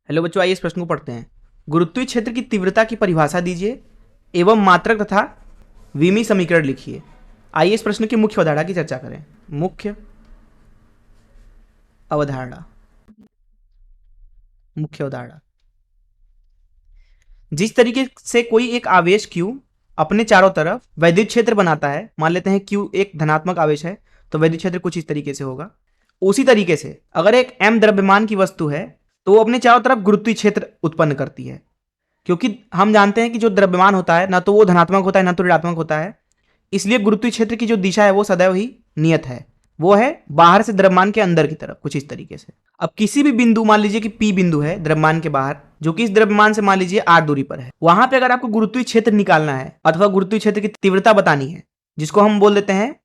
Hello बच्चों, आइए इस प्रश्न को पढ़ते हैं। गुरुत्वीय क्षेत्र की तीव्रता की परिभाषा दीजिए एवं मात्रक तथा विमीय समीकरण लिखिए। आइए इस प्रश्न की मुख्य अवधारणा की चर्चा करें। मुख्य अवधारणा। मुख्य अवधारणा, जिस तरीके से कोई एक आवेश Q अपने चारों तरफ वैद्युत क्षेत्र बनाता है, मान लेते हैं Q एक धनात्मक आवेश है तो वैद्युत क्षेत्र कुछ इस तरीके से होगा। उसी तरीके से अगर एक m द्रव्यमान की वस्तु है तो वो अपने चारों तरफ गुरुत्वीय क्षेत्र उत्पन्न करती है, क्योंकि हम जानते हैं कि जो द्रव्यमान होता है ना तो वो धनात्मक होता है ना तो ऋणात्मक होता है। इसलिए गुरुत्वीय क्षेत्र की जो दिशा है वो सदैव ही नियत है, वो है बाहर से द्रव्यमान के अंदर की तरफ, कुछ इस तरीके से। अब किसी भी बिंदु, मान लीजिए कि P बिंदु है द्रव्यमान के बाहर, जो कि इस द्रव्यमान से मान लीजिए r दूरी पर है, वहां पे अगर आपको गुरुत्वीय क्षेत्र निकालना है अथवा गुरुत्वीय क्षेत्र की तीव्रता बतानी है, जिसको हम बोल देते हैं,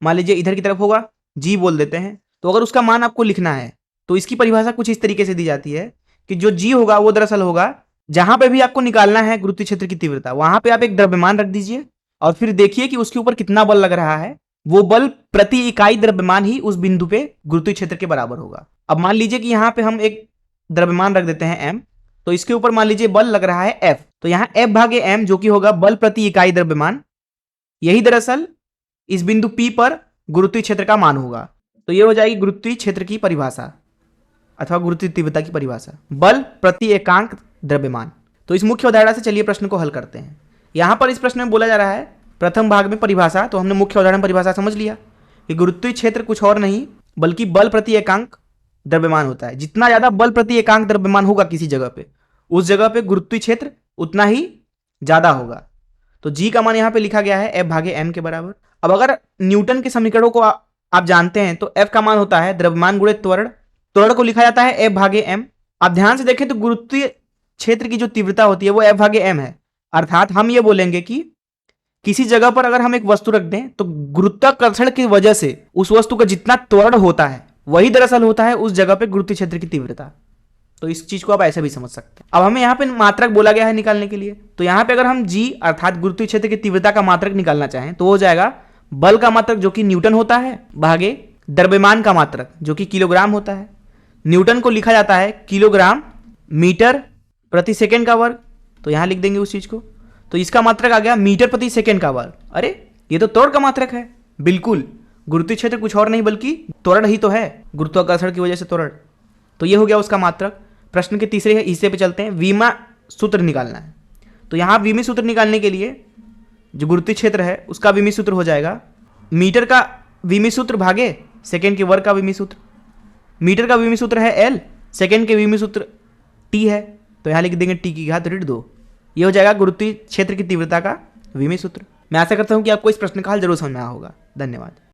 मान लीजिए इधर की तरफ होगा G बोल देते हैं, तो अगर उसका मान आपको लिखना है तो इसकी परिभाषा कुछ इस तरीके से दी जाती है कि जो G होगा वो दरअसल होगा, जहां पे भी आपको निकालना है गुरुत्वीय क्षेत्र की तीव्रता, वहां पे आप एक द्रव्यमान रख दीजिए और फिर देखिए कि उसके ऊपर कितना बल लग रहा है। वो बल प्रति इकाई द्रव्यमान ही उस बिंदु पे गुरुत्वीय क्षेत्र के बराबर होगा। अब मान लीजिए कि यहाँ पे हम एक द्रव्यमान रख देते हैं m, तो इसके ऊपर मान लीजिए बल लग रहा है F, तो यहाँ F भागे m जो कि होगा बल प्रति इकाई द्रव्यमान, यही दरअसल इस बिंदु P पर गुरुत्वीय क्षेत्र का मान होगा। तो ये हो जाएगी गुरुत्वीय क्षेत्र की परिभाषा अथवा गुरुत्वीय तीव्रता की परिभाषा, बल प्रति एकांक द्रव्यमान। तो इस मुख्य अवधारणा से चलिए प्रश्न को हल करते हैं। यहां पर इस प्रश्न में बोला जा रहा है प्रथम भाग में परिभाषा, तो हमने मुख्य अवधारणा परिभाषा समझ लिया कि गुरुत्वीय क्षेत्र कुछ और नहीं बल्कि बल प्रति एकांक द्रव्यमान होता है। जितना ज्यादा बल प्रति एकांक द्रव्यमान होगा किसी जगह पे, उस जगह पे गुरुत्वीय क्षेत्र उतना ही ज्यादा होगा। तो जी का मान यहाँ पे लिखा गया है F भागे m के बराबर। अब अगर न्यूटन के समीकरणों को आप जानते हैं तो F का मान होता है द्रव्यमान गुणित त्वरण, त्वरण को लिखा जाता है F भागे m। आप ध्यान से देखें तो गुरुत्वीय क्षेत्र की जो तीव्रता होती है वो F भागे m है, अर्थात हम ये बोलेंगे कि किसी जगह पर अगर हम एक वस्तु रख दें तो गुरुत्वाकर्षण की वजह से उस वस्तु का जितना त्वरण होता है वही दरअसल होता है उस जगह पे गुरुत्वीय क्षेत्र की तीव्रता। तो इस चीज को आप ऐसे भी समझ सकते हैं। अब हमें यहाँ पे मात्रक बोला गया है निकालने के लिए, तो यहाँ पे अगर हम G अर्थात गुरुत्वीय क्षेत्र की तीव्रता का मात्रक निकालना चाहें तो हो जाएगा बल का मात्रक जो कि न्यूटन होता है भागे द्रव्यमान का मात्रक जो कि किलोग्राम होता है। न्यूटन को लिखा जाता है किलोग्राम मीटर प्रति सेकेंड का वर्ग, तो यहां लिख देंगे उस चीज को। तो इसका मात्रक आ गया मीटर प्रति सेकेंड का वर्ग। अरे ये तो त्वरण का मात्रक है, बिल्कुल। गुरुत्वीय क्षेत्र कुछ और नहीं बल्कि त्वरण ही तो है, गुरुत्वाकर्षण की वजह से त्वरण। तो ये हो गया उसका मात्रक। प्रश्न के तीसरे हिस्से पे चलते हैं, विमा सूत्र निकालना है। तो यहां विमीय सूत्र निकालने के लिए जो गुरुत्वीय क्षेत्र है उसका विमीय सूत्र हो जाएगा मीटर का विमीय सूत्र भागे सेकेंड के वर्ग का विमीय सूत्र। मीटर का विमीय सूत्र है L, सेकेंड के विमीय सूत्र T है, तो यहां लिख देंगे T की घात ऋण 2। ये हो जाएगा गुरुत्वीय क्षेत्र की तीव्रता का विमीय सूत्र। मैं आशा करता हूं कि आपको इस प्रश्न का हल जरूर समझ में आया होगा। धन्यवाद।